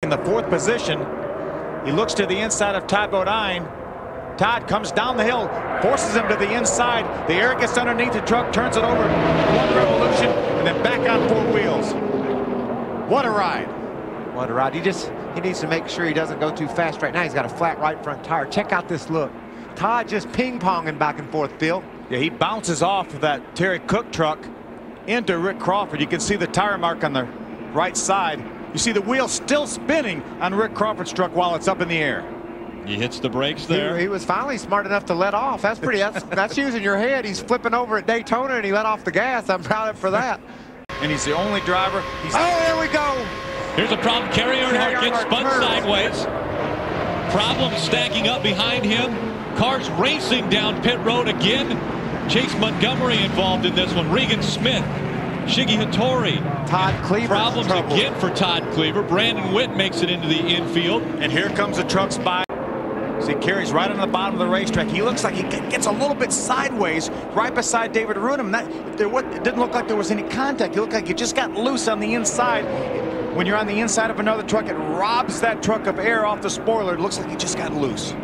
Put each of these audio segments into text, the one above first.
In the fourth position, he looks to the inside of Todd Bodine. Todd comes down the hill, forces him to the inside. The air gets underneath the truck, turns it over. One revolution, and then back on four wheels. What a ride. What a ride. He needs to make sure he doesn't go too fast right now. He's got a flat right front tire. Check out this look. Todd just ping-ponging back and forth, Phil. Yeah, he bounces off of that Terry Cook truck into Rick Crawford. You can see the tire mark on the right side. You see the wheel still spinning on Rick Crawford's truck while it's up in the air. He hits the brakes there. He was finally smart enough to let off. That's pretty. That's using your head. He's flipping over at Daytona and he let off the gas. I'm proud of him for that. And he's the only driver. Oh, there we go. Here's a problem. Kerry Earnhardt gets spun sideways. Problems stacking up behind him. Cars racing down pit road again. Chase Montgomery involved in this one. Regan Smith. Shiggy Hattori. Todd Cleaver. Problems again for Todd Cleaver. Brandon Witt makes it into the infield. And here comes the trucks by. See, Kerry's right on the bottom of the racetrack. He looks like he gets a little bit sideways right beside David Rudem. It didn't look like there was any contact. It looked like he just got loose on the inside. When you're on the inside of another truck, it robs that truck of air off the spoiler. It looks like he just got loose.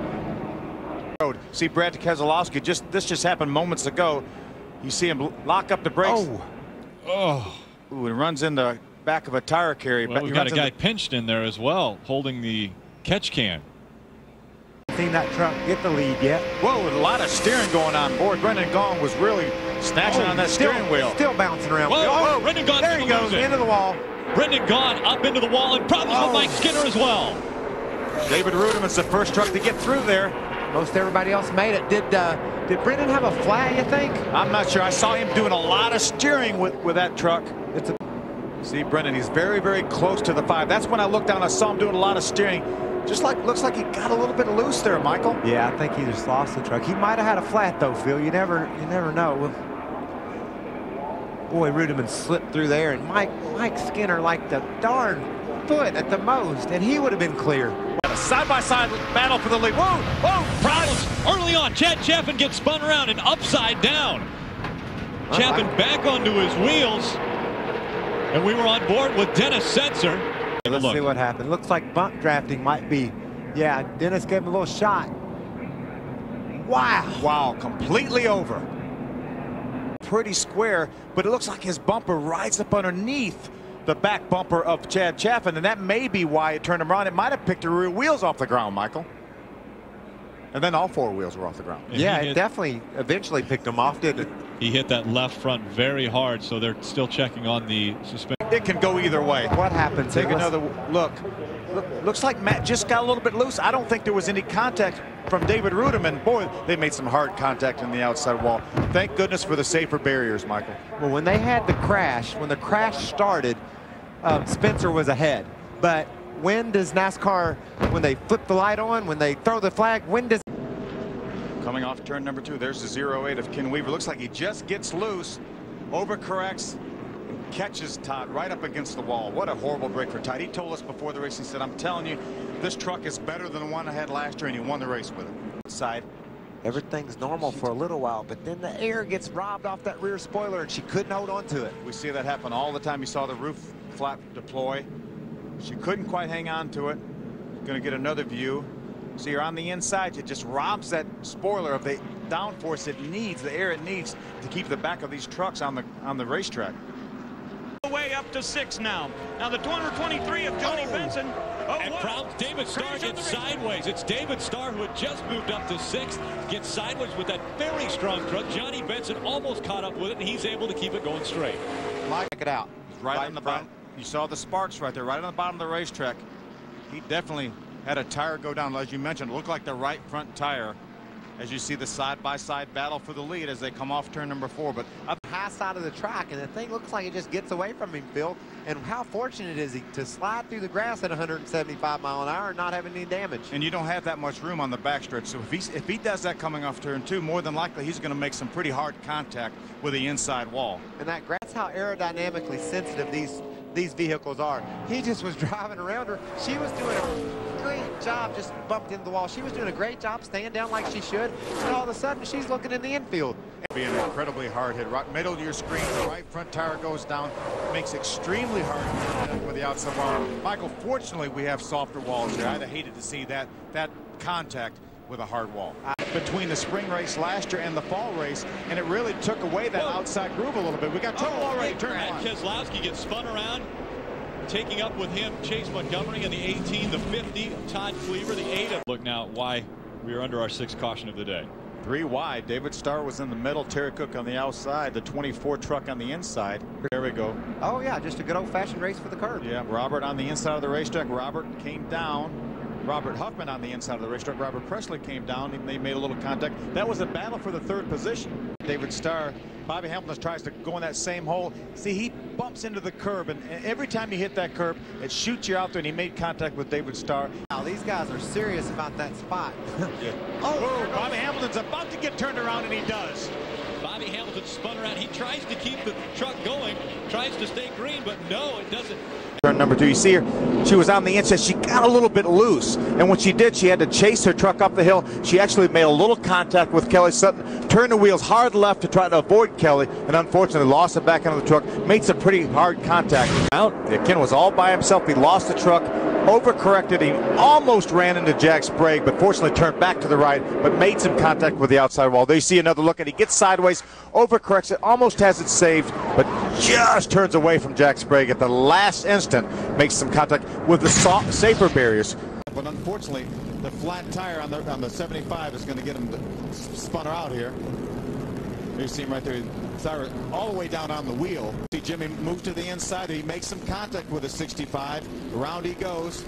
See Brad Keselowski, this just happened moments ago. You see him lock up the brakes. Oh. Ooh, it runs in the back of a tire carrier. Well, we've got a guy pinched in there as well, holding the catch can. Seen that truck get the lead yet? Whoa, a lot of steering going on board. Brendan Gaughan was really snatching on that steering wheel. Still bouncing around. Whoa, Brendan Gaughan. There he goes, into the wall. Brendan Gaughan up into the wall, and problems with Mike Skinner as well. David Rudeman's the first truck to get through there. Most everybody else made it. Did Brendan have a flag, you think? I'm not sure. I saw him doing a lot of steering with that truck. See Brendan, he's very, very close to the 5. That's when I looked down, I saw him doing a lot of steering. Looks like he got a little bit loose there, Michael. Yeah, I think he just lost the truck. He might have had a flat though, Phil. You never know. Boy, Rudeman slipped through there, and Mike Skinner like the darn foot at the most, and he would have been clear. A side-by-side battle for the lead. Whoa! Problems early on. Chad Chaffin gets spun around and upside down. Chaffin back onto his wheels, and we were on board with Dennis Setzer. Let's see what happened. Looks like bump drafting might be. Yeah, Dennis gave him a little shot. Wow, completely over. Pretty square, but it looks like his bumper rides up underneath the back bumper of Chad Chaffin, and that may be why it turned him around. It might have picked the rear wheels off the ground, Michael. And then all 4 wheels were off the ground. Yeah, it definitely eventually picked him off, didn't it? He hit that left front very hard, so they're still checking on the suspension. It can go either way. What happened? Take another look. Looks like Matt just got a little bit loose. I don't think there was any contact from David Rudeman. Boy, they made some hard contact in the outside wall. Thank goodness for the safer barriers, Michael. Well, when they had the crash, when the crash started, Spencer was ahead. But when does NASCAR, when they flip the light on, when they throw the flag, when does... Coming off turn number 2, there's the 08 of Ken Weaver. Looks like he just gets loose, overcorrects, and catches Todd right up against the wall. What a horrible break for Todd. He told us before the race, he said, I'm telling you, this truck is better than the one I had last year, and he won the race with it. Side. Everything's normal for a little while, but then the air gets robbed off that rear spoiler, and she couldn't hold on to it. We see that happen all the time. You saw the roof flap deploy. She couldn't quite hang on to it. Going to get another view. So you're on the inside. It just robs that spoiler of the downforce it needs, the air it needs to keep the back of these trucks on the racetrack. Way up to 6 now. Now the 223 of Johnny Benson. And David Starr gets sideways. It's David Starr who had just moved up to 6th. Gets sideways with that very strong truck. Johnny Benson almost caught up with it, and he's able to keep it going straight. Check it out. He's right on the bottom. You saw the sparks right there, right on the bottom of the racetrack. He definitely had a tire go down, as you mentioned. It looked like the right front tire, as you see the side-by-side battle for the lead as they come off turn number 4. But up the high side of the track, and the thing looks like it just gets away from him, Phil. And how fortunate is he to slide through the grass at 175 miles an hour and not having any damage? And you don't have that much room on the backstretch, so if he does that coming off turn 2, more than likely he's going to make some pretty hard contact with the inside wall. And that's how aerodynamically sensitive these vehicles are. He just was driving around her. She was doing a great job, just bumped into the wall. She was doing a great job staying down like she should, and all of a sudden she's looking in the infield. Being an incredibly hard hit. Right middle of your screen, the right front tire goes down. Makes extremely hard with the outside wall. Michael, fortunately, we have softer walls here. I'd have hated to see that contact with a hard wall. Between the spring race last year and the fall race, and it really took away that outside groove a little bit. We got trouble already. Turn one. Keselowski gets spun around. Taking up with him, Chase Montgomery in the 18, the 50, Todd Cleaver, the 8. Look now at why we are under our 6th caution of the day. 3 wide. David Starr was in the middle. Terry Cook on the outside. The 24 truck on the inside. There we go. Oh, yeah, just a good old-fashioned race for the curb. Yeah, Robert on the inside of the racetrack. Robert came down. Robert Huffman on the inside of the racetrack. Robert Presley came down, and they made a little contact. That was a battle for the 3rd position. David Starr, Bobby Hamilton tries to go in that same hole. See, he bumps into the curb, and every time you hit that curb, it shoots you out there, and he made contact with David Starr. Now, these guys are serious about that spot. Yeah. Oh, Bobby Hamilton's about to get turned around, and he does. Bobby Hamilton spun around. He tries to keep the truck going, tries to stay green, but no, it doesn't. Turn number 2, you see her, she was on the inside. She got a little bit loose, and when she did, she had to chase her truck up the hill. She actually made a little contact with Kelly Sutton, turned the wheels hard left to try to avoid Kelly, and unfortunately lost it back into the truck. Made some pretty hard contact. Out, Ken was all by himself. He lost the truck, overcorrected. He almost ran into Jack Sprague, but fortunately turned back to the right, but made some contact with the outside wall. There you see another look, and he gets sideways, overcorrects it, almost has it saved, but just turns away from Jack Sprague at the last instant, makes some contact with the safer barriers. But unfortunately, the flat tire on the 75 is going to get him spun out here. You see him right there, tire all the way down on the wheel. See Jimmy move to the inside. He makes some contact with a 65. Around he goes.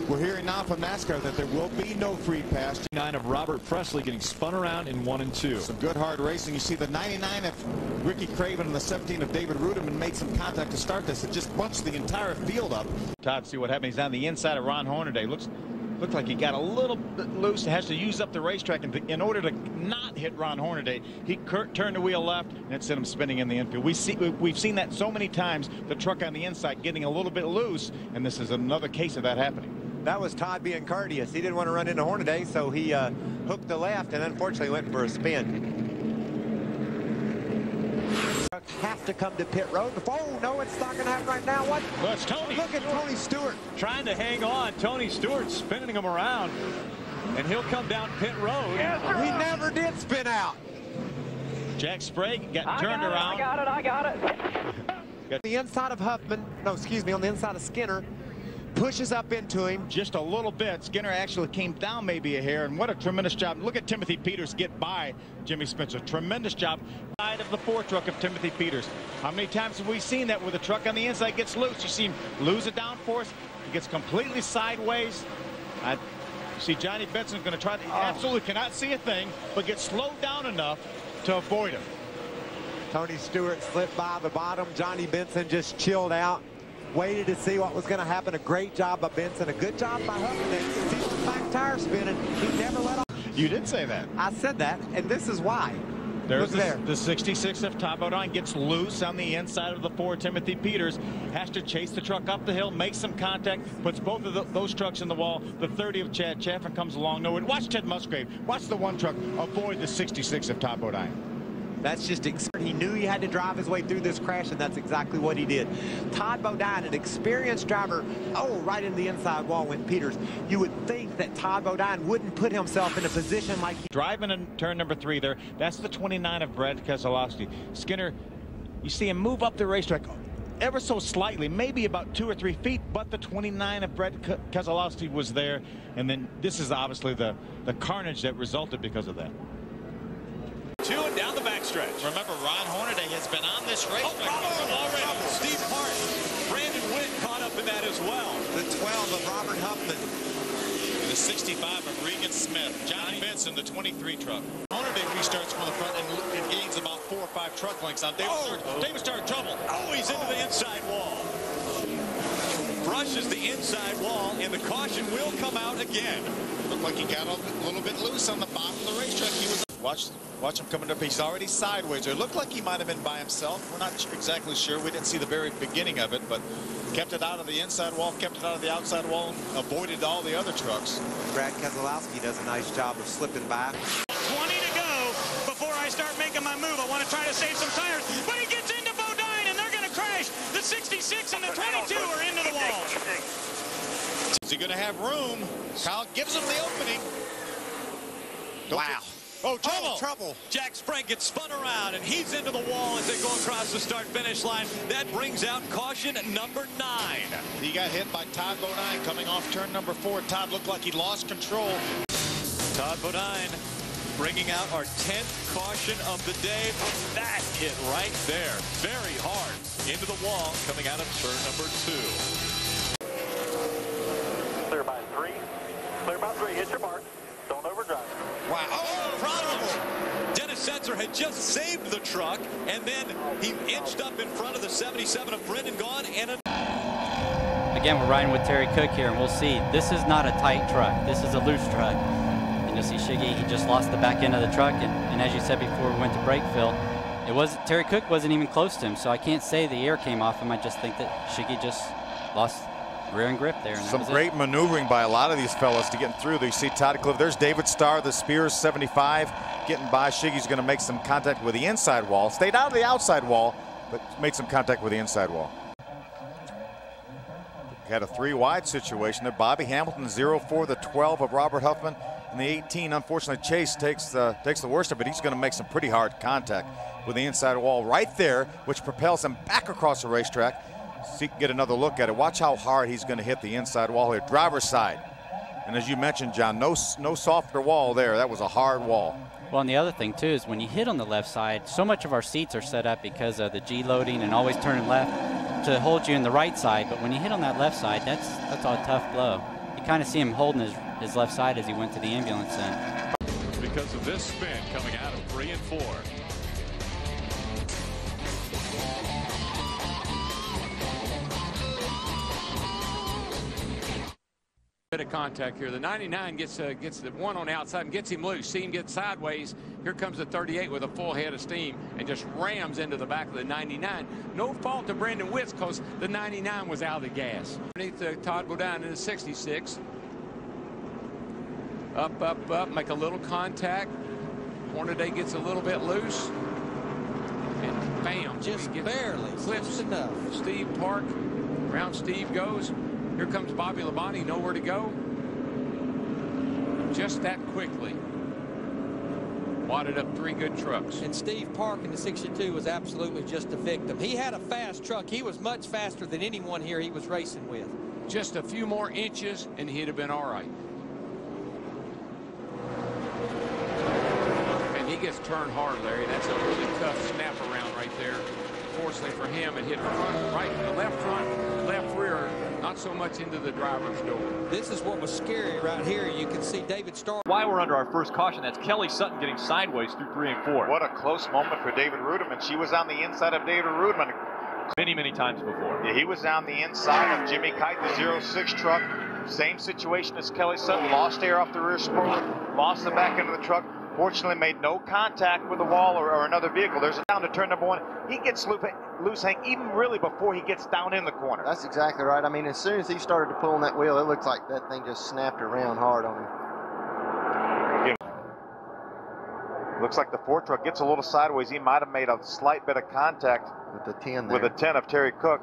We're hearing now from NASCAR that there will be no free pass. 9 of Robert Presley getting spun around in 1 and 2. Some good hard racing. You see the 99 of Ricky Craven and the 17 of David Rudeman made some contact to start this. It just bunched the entire field up. Todd, see what happened. He's on the inside of Ron Hornaday. Looked like he got a little bit loose. Has to use up the racetrack in order to not hit Ron Hornaday. He turned the wheel left, and it sent him spinning in the infield. We've seen that so many times. The truck on the inside getting a little bit loose, and this is another case of that happening. That was Todd being courteous. He didn't want to run into Hornaday, so he hooked the left and unfortunately went for a spin. Have to come to pit road. Oh, no, it's not going to happen right now. What? Well, it's Tony. Look at Tony Stewart. Trying to hang on. Tony Stewart spinning him around, and he'll come down pit road. Yes, he never did spin out. Jack Sprague got turned around. I got it. The inside of Huffman, no, excuse me, on the inside of Skinner. Pushes up into him just a little bit. Skinner actually came down maybe a hair, and what a tremendous job. Look at Timothy Peters get by Jimmy Spencer. Tremendous job. Side of the 4 truck of Timothy Peters. How many times have we seen that where the truck on the inside gets loose? You see him lose a downforce. He gets completely sideways. You see Johnny Benson's going to try to absolutely cannot see a thing, but gets slowed down enough to avoid him. Tony Stewart slipped by the bottom. Johnny Benson just chilled out. Waited to see what was going to happen. A great job by Benson. A good job by Huffman. See the back tire spinning. He never let off. You did say that. I said that, and this is why. There's the 66 of Todd Bodine gets loose on the inside of the 4. Timothy Peters has to chase the truck up the hill, makes some contact, puts both of those trucks in the wall. The 30 of Chad Chaffin comes along nowhere. Watch Ted Musgrave. Watch the 1 truck avoid the 66 of Todd Bodine. That's just, he knew he had to drive his way through this crash, and that's exactly what he did. Todd Bodine, an experienced driver, right in the inside wall went Peters. You would think that Todd Bodine wouldn't put himself in a position like he... Driving in turn number 3 there, that's the 29 of Brad Keselowski. Skinner, you see him move up the racetrack ever so slightly, maybe about 2 or 3 feet, but the 29 of Brad Keselowski was there, and then this is obviously the carnage that resulted because of that. 2 and down the backstretch. Remember, Ron Hornaday has been on this racetrack already. Steve Hart, Brandon Witt caught up in that as well. The 12 of Robert Huffman. The 65 of Regan Smith. Johnny Benson, the 23 truck. Hornaday restarts from the front and gains about 4 or 5 truck lengths on David. David started trouble. He's into the inside wall. Brushes the inside wall, and the caution will come out again. Looked like he got a little bit loose on the bottom of the racetrack. He was watch him coming up. He's already sideways. It looked like he might have been by himself. We're not exactly sure. We didn't see the very beginning of it, but Kept it out of the inside wall, kept it out of the outside wall, and avoided all the other trucks. Brad Keselowski does a nice job of slipping back. 20 to go before I start making my move. I want to try to save some tires, but he gets into Bodine, and they're going to crash. The 66 and the 22 are into the wall. Is he going to have room? Kyle gives him the opening. Wow. Oh, trouble. Oh, trouble. Jack Sprague gets spun around, and he's into the wall as they go across the start-finish line. That brings out caution number 9. He got hit by Todd Bodine coming off turn number 4. Todd looked like he lost control. Todd Bodine bringing out our 10th caution of the day. That hit right there. Very hard into the wall coming out of turn number 2. Clear by 3. Clear by 3. Hit your mark. Don't overdrive. Wow. Oh, problem. Dennis Setzer had just saved the truck, and then he inched up in front of the 77 of Brendan Gaughan. Again, we're riding with Terry Cook here, and we'll see. This is not a tight truck. This is a loose truck. And you'll see Shiggy, he just lost the back end of the truck, and as you said before we went to break, Phil, Terry Cook wasn't even close to him, so I can't say the air came off him. I just think that Shiggy just lost rear end grip there. Some great maneuvering by a lot of these fellas to get through. You see Todd Cliff. There's David Starr, the Spears 75, getting by. Shiggy's going to make some contact with the inside wall. Stayed out of the outside wall, but made some contact with the inside wall. Had a 3-wide situation there. Bobby Hamilton 0-4, the 12 of Robert Huffman, and the 18. Unfortunately, Chase takes the worst of it. He's going to make some pretty hard contact with the inside wall right there, which propels him back across the racetrack. So you can get another look at it. Watch how hard he's going to hit the inside wall here, driver's side. And as you mentioned, John, no softer wall there. That was a hard wall. Well, and the other thing too is when you hit on the left side, so much of our seats are set up because of the G loading and always turning left to hold you in the right side. But when you hit on that left side, that's a tough blow. You kind of see him holding his left side as he went to the ambulance then. Because of this spin coming out of 3 and 4. Bit of contact here. The 99 gets the one on the outside and gets him loose. See him get sideways. Here comes the 38 with a full head of steam and just rams into the back of the 99. No fault to Brendan Witz because the 99 was out of the gas. Underneath Todd Bodine in the 66. Up, make a little contact. Hornaday gets a little bit loose. And bam, Just barely. Clips enough. Steve Park. Around Steve goes. Here comes Bobby Labonte, nowhere to go. Just that quickly. Wadded up 3 good trucks. And Steve Park in the 62 was absolutely just a victim. He had a fast truck. He was much faster than anyone here he was racing with. Just a few more inches and he'd have been all right. And he gets turned hard, Larry. That's a really tough snap around right there. Fortunately for him, it hit front, right, the left front, left rear, not so much into the driver's door. This is what was scary right here. You can see David Starr. Why we're under our first caution, that's Kelly Sutton getting sideways through 3 and 4. What a close moment for David Ruderman. She was on the inside of David Ruderman. Many times before. Yeah, he was on the inside of Jimmy Kite, the 06 truck. Same situation as Kelly Sutton. Lost air off the rear spoiler, lost the back end of the truck. Fortunately, made no contact with the wall or another vehicle. There's a down to turn number 1. He gets loose hang even really before he gets down in the corner. That's exactly right. I mean, as soon as he started to pull on that wheel, it looks like that thing just snapped around hard on him. Looks like the 4 truck gets a little sideways. He might have made a slight bit of contact with the 10 there. With the 10 of Terry Cook.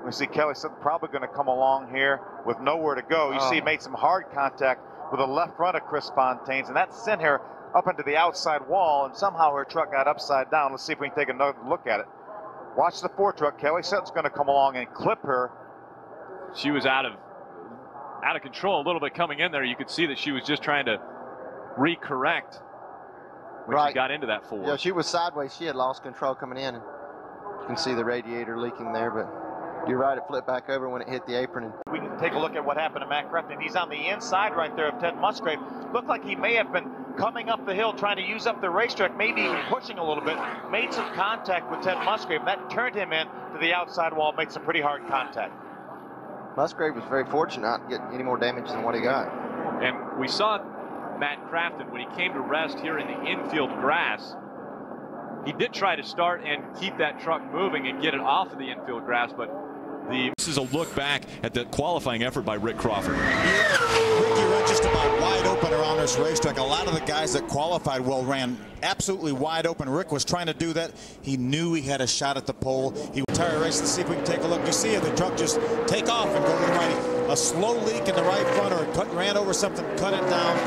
We see Kelly Sutton probably going to come along here with nowhere to go. You see he made some hard contact with the left front of Chris Fontaine's, and that sent her up into the outside wall, and somehow her truck got upside down. Let's see if we can take another look at it. Watch the 4 truck. Kelly Sutton's going to come along and clip her. She was out of control a little bit coming in there. You could see that she was just trying to recorrect when she got into that 4. Yeah, she was sideways. She had lost control coming in. And you can see the radiator leaking there, but you're right, it flipped back over when it hit the apron. And we can take a look at what happened to Matt Craftsman. He's on the inside right there of Ted Musgrave. Looked like he may have been coming up the hill trying to use up the racetrack, maybe even pushing a little bit. Made some contact with Ted Musgrave. That turned him in to the outside wall, made some pretty hard contact. Musgrave was very fortunate not to get any more damage than what he got. And we saw Matt Crafton when he came to rest here in the infield grass. He did try to start and keep that truck moving and get it off of the infield grass, but This is a look back at the qualifying effort by Rick Crawford. Ricky ran just about wide open around this racetrack. A lot of the guys that qualified well ran absolutely wide open. Rick was trying to do that. He knew he had a shot at the pole. He would tire race. Let's see if we can take a look. You see the truck just take off and go to the right. A slow leak in the right front, or ran over something, cut it down.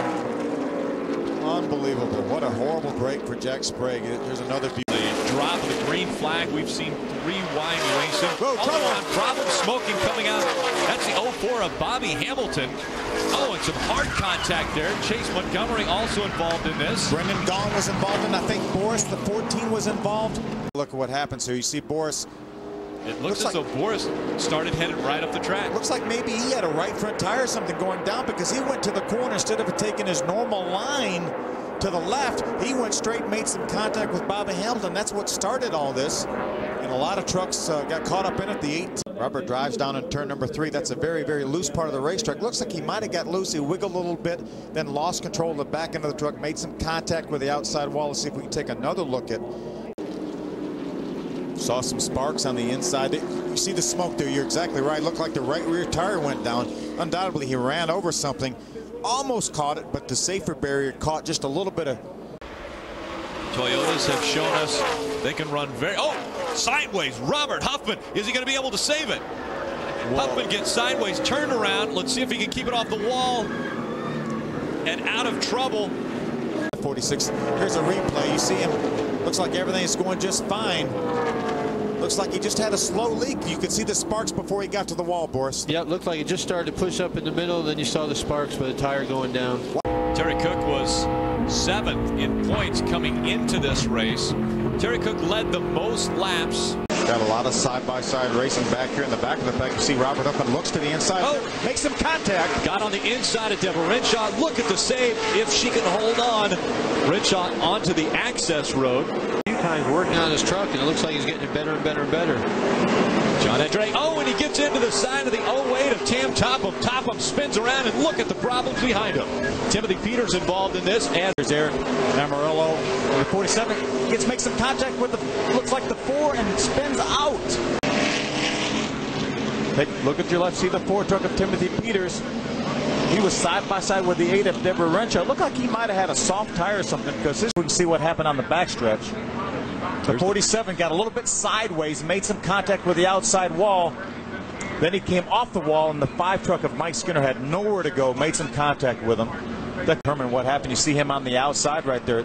Unbelievable. What a horrible break for Jack Sprague. There's another view. The drop of the green flag. We've seen 3 wide racing. Whoa, problem smoking coming out. That's the 04 of Bobby Hamilton. Oh, and some hard contact there. Chase Montgomery also involved in this. Brendan Gaughan was involved, and I think Boris, the 14, was involved. Look at what happened. So you see Boris. It looks as though Boris started heading right up the track. Looks like maybe he had a right front tire or something going down, because he went to the corner instead of taking his normal line to the left. He went straight, made some contact with Bobby Hamilton. That's what started all this. And a lot of trucks got caught up in it. The 8 rubber drives down in turn number 3. That's a very, very loose part of the racetrack. Looks like he might have got loose. He wiggled a little bit, then lost control of the back end of the truck, made some contact with the outside wall. Let's see if we can take another look at. Saw some sparks on the inside. You see the smoke there. You're exactly right. Looked like the right rear tire went down. Undoubtedly, he ran over something. Almost caught it, but the safer barrier caught just a little bit of. Toyotas have shown us they can run very. Oh, sideways. Robert Huffman. Is he going to be able to save it? Whoa. Huffman gets sideways, turned around. Let's see if he can keep it off the wall and out of trouble. 46. Here's a replay. You see him. Looks like everything is going just fine. Looks like he just had a slow leak. You could see the sparks before he got to the wall, Boris. Yeah, it looked like it just started to push up in the middle, then you saw the sparks with the tire going down. Terry Cook was 7th in points coming into this race. Terry Cook led the most laps. Got a lot of side-by-side racing back here in the back of the pack. You see Robert Huffman looks to the inside. Oh, makes some contact. Got on the inside of Deborah Renshaw. Look at the save if she can hold on. Renshaw onto the access road. Times working on his truck, and it looks like he's getting it better and better and better. John Andre. Oh, and he gets into the side of the 08 of Tam Topham. Topham spins around, and look at the problems behind him. Timothy Peters involved in this. And there's Eric Amarillo. The 47 makes some contact with the, looks like the 4, and spins out. Take a look at your left. See the 4 truck of Timothy Peters. He was side by side with the 8 of Deborah Renshaw. Looked like he might have had a soft tire or something, because this, we can see what happened on the backstretch. The 47 got a little bit sideways, made some contact with the outside wall. Then he came off the wall, and the 5 truck of Mike Skinner had nowhere to go, made some contact with him. That determined what happened. You see him on the outside right there.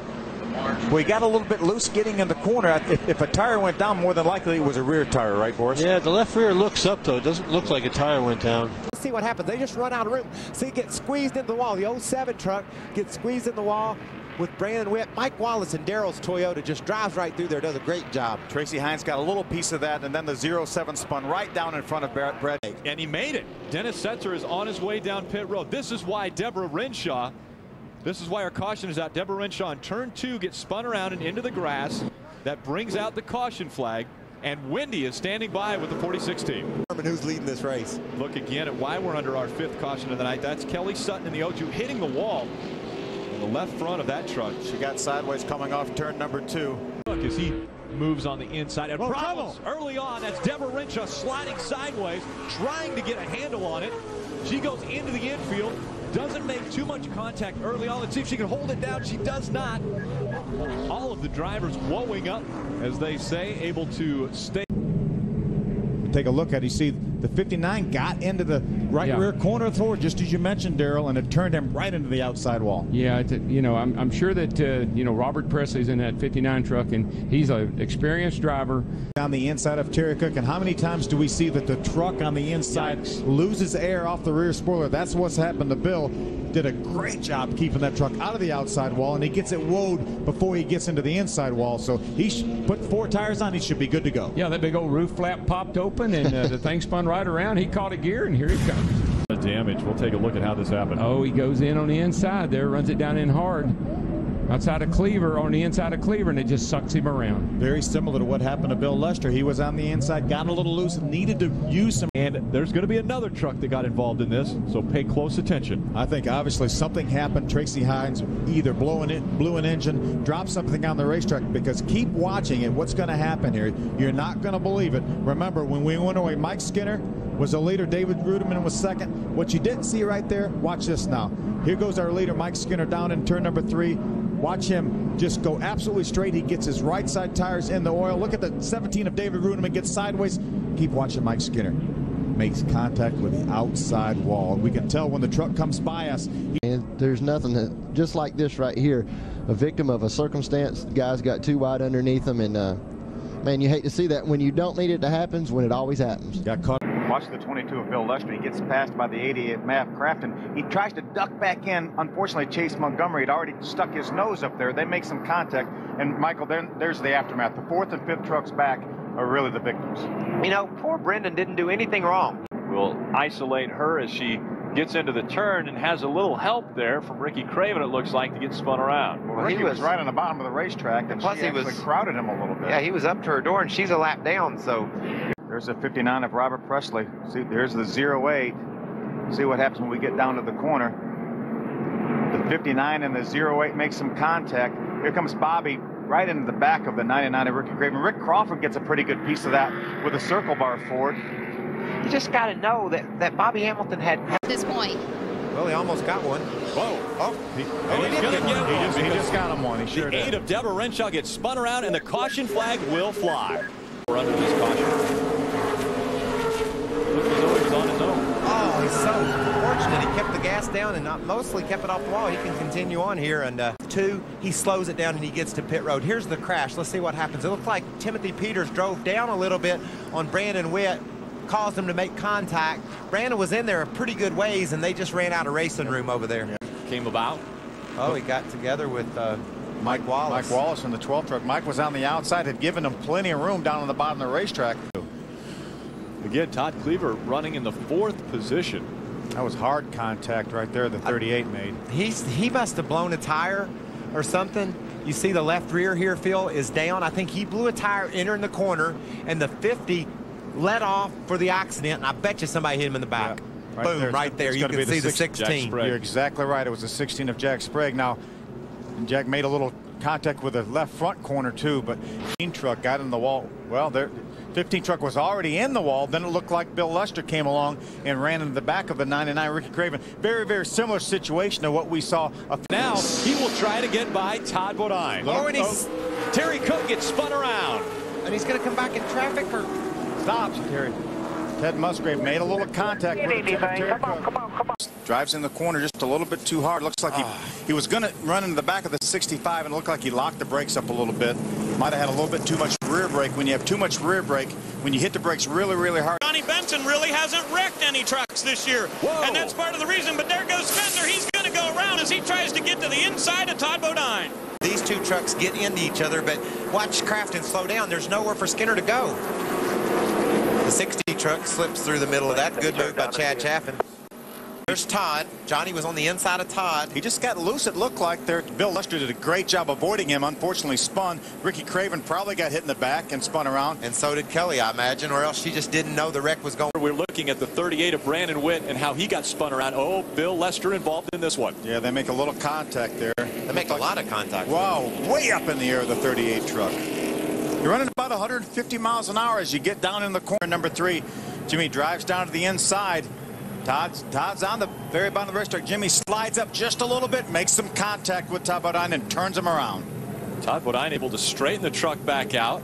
Well, he got a little bit loose getting in the corner. If a tire went down, more than likely it was a rear tire, right, Boris? Yeah, the left rear looks up, though. It doesn't look like a tire went down. Let's see what happens. They just run out of room. See, get squeezed into the wall. The 07 truck gets squeezed in the wall with Brandon Witt. Mike Wallace and Daryl's Toyota just drives right through there, does a great job. Tracy Hines got a little piece of that, and then the 07 spun right down in front of Brett. And he made it. Dennis Setzer is on his way down pit road. This is why Deborah Renshaw, this is why our caution is out. Deborah Renshaw in turn 2 gets spun around and into the grass. That brings out the caution flag. And Wendy is standing by with the 46 team. Who's leading this race? Look again at why we're under our 5th caution of the night. That's Kelly Sutton in the 02 hitting the wall in the left front of that truck. She got sideways coming off turn number 2. Look as he moves on the inside. And problems early on. That's Deborah Renshaw sliding sideways, trying to get a handle on it. She goes into the infield. Doesn't make too much contact early on. Let's see if she can hold it down. She does not. All of the drivers woeing up, as they say, able to stay. Take a look at it. You see the 59 got into the rear corner of the floor, just as you mentioned, Daryl, and it turned him right into the outside wall. Yeah, you know, I'm sure that Robert Presley's in that 59 truck, and he's an experienced driver. On the inside of Terry Cook, and how many times do we see that the truck on the inside loses air off the rear spoiler? That's what's happened to Bill. Did a great job keeping that truck out of the outside wall, and he gets it woed before he gets into the inside wall. So he put 4 tires on. He should be good to go. Yeah, that big old roof flap popped open, and the thing spun right around. He caught a gear, and here he comes. The damage. We'll take a look at how this happened. Oh, he goes in on the inside there, runs it down in hard. outside of Cleaver, on the inside of Cleaver, and it just sucks him around. Very similar to what happened to Bill Lester. He was on the inside, got a little loose, needed to use some. And there's going to be another truck that got involved in this, so pay close attention. I think obviously something happened. Tracy Hines either blew an engine, dropped something on the racetrack, because keep watching it. What's going to happen here? You're not going to believe it. Remember, when we went away, Mike Skinner was the leader. David Ruderman was second. What you didn't see right there, watch this now. Here goes our leader, Mike Skinner, down in turn number 3. Watch him just go absolutely straight. He gets his right side tires in the oil. Look at the 17 of David Ruderman, gets sideways. Keep watching Mike Skinner. Makes contact with the outside wall. We can tell when the truck comes by us. And there's nothing that, just like this right here, a victim of a circumstance. The guy's got too wide underneath him, and man, you hate to see that when you don't need it to happen, when it always happens. Got caught. Watch the 22 of Bill Lester. He gets passed by the 88 Matt Craftsman. He tries to duck back in. Unfortunately, Chase Montgomery had already stuck his nose up there. They make some contact. And Michael, there's the aftermath. The 4th and 5th trucks back are really the victims. You know, poor Brendan didn't do anything wrong. We'll isolate her as she gets into the turn and has a little help there from Ricky Craven, it looks like, to get spun around. Well, Ricky was right on the bottom of the racetrack, and plus he actually crowded him a little bit. Yeah, he was up to her door, and she's a lap down, so. There's a 59 of Robert Presley. See, there's the 08. See what happens when we get down to the corner. The 59 and the 08 make some contact. Here comes Bobby right into the back of the 99 of Ricky Craven. Rick Crawford gets a pretty good piece of that with a circle bar forward. You just got to know that Bobby Hamilton had at this point. Well, he almost got one. Whoa. Oh, he's going to get one. He just got him one. He sure did. The 8 of Deborah Renshaw gets spun around, and the caution flag will fly. We're under this caution. Lucas on his own. Oh, he's so fortunate. He kept the gas down and mostly kept it off the wall. He can continue on here. And 2, he slows it down and he gets to pit road. Here's the crash. Let's see what happens. It looked like Timothy Peters drove down a little bit on Brandon Witt, caused him to make contact. Brandon was in there a pretty good ways, and they just ran out of racing room over there. Yeah. Came about. Oh, he got together with Mike Wallace. Mike Wallace in the 12 truck. Mike was on the outside, had given him plenty of room down on the bottom of the racetrack. Again, Todd Cleaver running in the 4th position. That was hard contact right there, the 38 made. He must have blown a tire or something. You see the left rear here, Phil, is down. I think he blew a tire entering the corner, and the 50 let off for the accident, and I bet you somebody hit him in the back. Yeah, right. Boom, right there. You can see the 16. You're exactly right. It was the 16 of Jack Sprague. Now, Jack made a little contact with the left front corner, too, but 15 truck got in the wall. Well, there. 15 truck was already in the wall. Then it looked like Bill Lester came along and ran into the back of the 99 Ricky Craven. Very, very similar situation to what we saw. Now he will try to get by Todd Bodine. Oh, and Terry Cook gets spun around. And he's going to come back in traffic or stops, Terry. Ted Musgrave made a little contact with Terry Cook. Drives in the corner just a little bit too hard. Looks like he was going to run into the back of the 65, and it looked like he locked the brakes up a little bit. Might have had a little bit too much rear brake. When you have too much rear brake, when you hit the brakes really, really hard. Johnny Benson really hasn't wrecked any trucks this year. Whoa. And that's part of the reason. But there goes Spencer. He's going to go around as he tries to get to the inside of Todd Bodine. These two trucks get into each other, but watch Crafton slow down. There's nowhere for Skinner to go. The 60 truck slips through the middle of that. Good move by Chad Chaffin. There's Todd. Johnny was on the inside of Todd. He just got loose, it looked like there. Bill Lester did a great job avoiding him. Unfortunately spun. Ricky Craven probably got hit in the back and spun around. And so did Kelly, I imagine, or else she just didn't know the wreck was going. We're looking at the 38 of Brandon Witt and how he got spun around. Oh, Bill Lester involved in this one. Yeah, they make a little contact there. They make a lot of contact. Wow, way up in the air, the 38 truck. You're running about 150 miles an hour as you get down in the corner. Number 3, Jimmy drives down to the inside. Todd's on the very bottom of the racetrack. Jimmy slides up just a little bit, makes some contact with Todd Bodine and turns him around. Todd Bodine able to straighten the truck back out.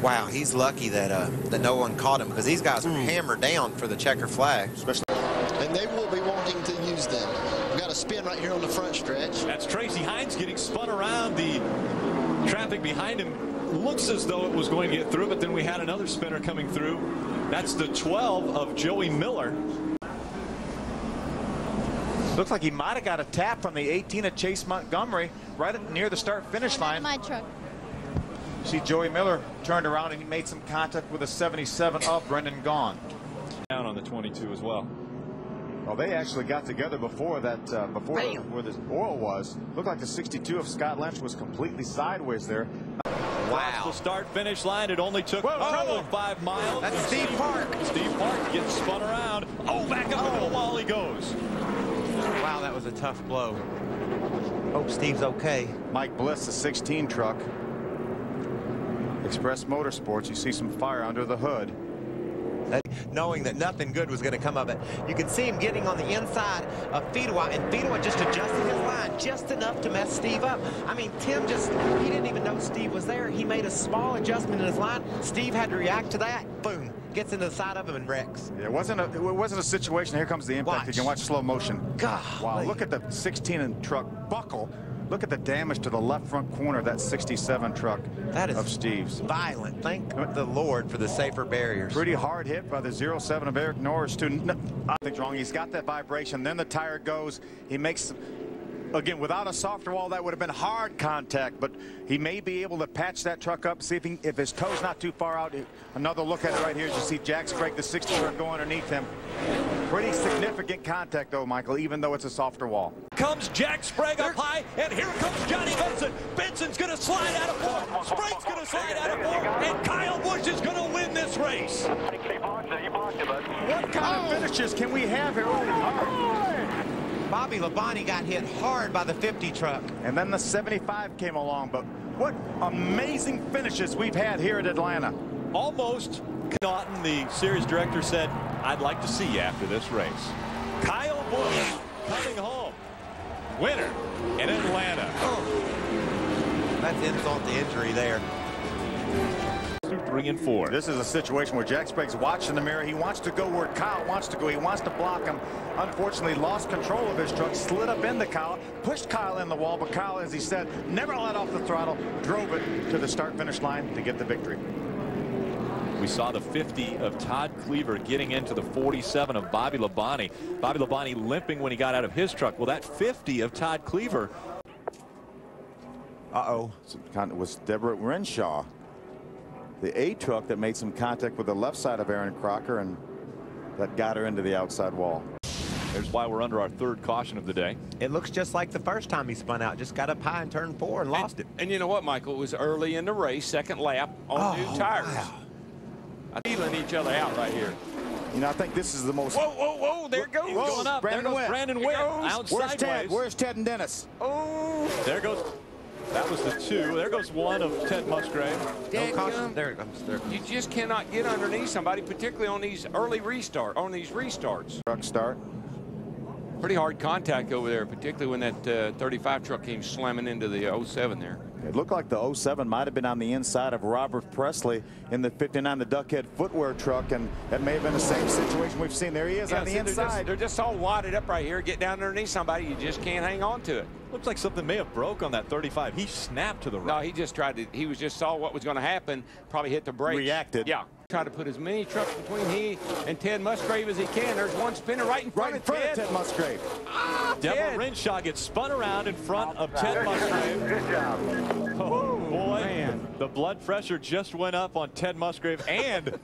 Wow, he's lucky that no one caught him, because these guys are hammered down for the checker flag. And they will be wanting to use them. We've got a spin right here on the front stretch. That's Tracy Hines getting spun around. The traffic behind him looks as though it was going to get through, but then we had another spinner coming through. That's the 12 of Joey Miller. Looks like he might have got a tap from the 18 of Chase Montgomery right near the start-finish line. My truck. See, Joey Miller turned around and he made some contact with a 77 of Brendan Gaughan. Down on the 22 as well. Well, they actually got together before that, where the oil was. Looked like the 62 of Scott Lynch was completely sideways there. Wow. The start-finish line, it only took 5 miles. That's Steve Park. Steve Park gets spun around. Oh, back up into the wall he goes. Wow, that was a tough blow. Hope Steve's okay. Mike Bliss, the 16 truck. Express Motorsports, you see some fire under the hood. Knowing that nothing good was going to come of it. You could see him getting on the inside of Fedewa, and Fedewa just adjusting his line just enough to mess Steve up. I mean, Tim he didn't even know Steve was there. He made a small adjustment in his line. Steve had to react to that. Boom. Gets into the side of him and wrecks. Yeah, it wasn't a situation. Here comes the impact. You can watch slow motion. God. Wow, look at the 16 truck buckle. Look at the damage to the left front corner of that 67 truck of Steve's. Violent. Thank the Lord for the safer barriers. Pretty hard hit by the 07 of Eric Norris. I think wrong. He's got that vibration. Then the tire goes. He makes, again, without a softer wall, that would have been hard contact, but he may be able to patch that truck up, see if his toe's not too far out. Another look at it right here as you see Jack Sprague, the 60 truck, go underneath him. Pretty significant contact, though, Michael, even though it's a softer wall. Comes Jack Sprague up high, and here comes Johnny Benson. Benson's going to slide out of fourth. Sprague's going to slide out of fourth, and Kyle Busch is going to win this race. What kind of finishes can we have here? Bobby Labonte got hit hard by the 50 truck. And then the 75 came along, but what amazing finishes we've had here at Atlanta. Almost. Naughton, the series director, said, I'd like to see you after this race. Kyle Busch coming home. Winner in Atlanta. That's insult to injury there. 3 and 4. This is a situation where Jack Sprague's watching the mirror. He wants to go where Kyle wants to go. He wants to block him. Unfortunately, lost control of his truck, slid up into Kyle, pushed Kyle in the wall, but Kyle, as he said, never let off the throttle, drove it to the start-finish line to get the victory. We saw the 50 of Todd Cleaver getting into the 47 of Bobby Labonte. Bobby Labonte limping when he got out of his truck. Well, that 50 of Todd Cleaver. It was Deborah Renshaw, the A truck, that made some contact with the left side of Aaron Crocker, and that got her into the outside wall. There's why we're under our 3rd caution of the day. It looks just like the first time he spun out. Just got up high in turn 4 and lost it. And you know what, Michael? It was early in the race, 2nd lap on new tires. Wow. Feeling each other out right here. You know, I think this is the most. Whoa, there it goes. Going up. There goes Brandon Witt. Out sideways. Where's Ted and Dennis? Oh. There goes. That was the 2. There goes 1 of Ted Musgrave. No caution. There it comes. There. You just cannot get underneath somebody, particularly on these early restarts. Truck start. Pretty hard contact over there, particularly when that 35 truck came slamming into the 07 there. It looked like the 07 might have been on the inside of Robert Presley in the 59, the Duckhead footwear truck, and that may have been the same situation we've seen. There he is on the inside. They're just all wadded up right here. Get down underneath somebody, you just can't hang on to it. Looks like something may have broke on that 35. He snapped to the right. No, he just tried to. He just saw what was going to happen. Probably hit the brakes. Reacted. Yeah. Try to put as many trucks between he and Ted Musgrave as he can. There's one spinner right in front of Ted Musgrave. Deborah Renshaw gets spun around in front of Ted Musgrave. Good job. Oh, boy. Man. The blood pressure just went up on Ted Musgrave and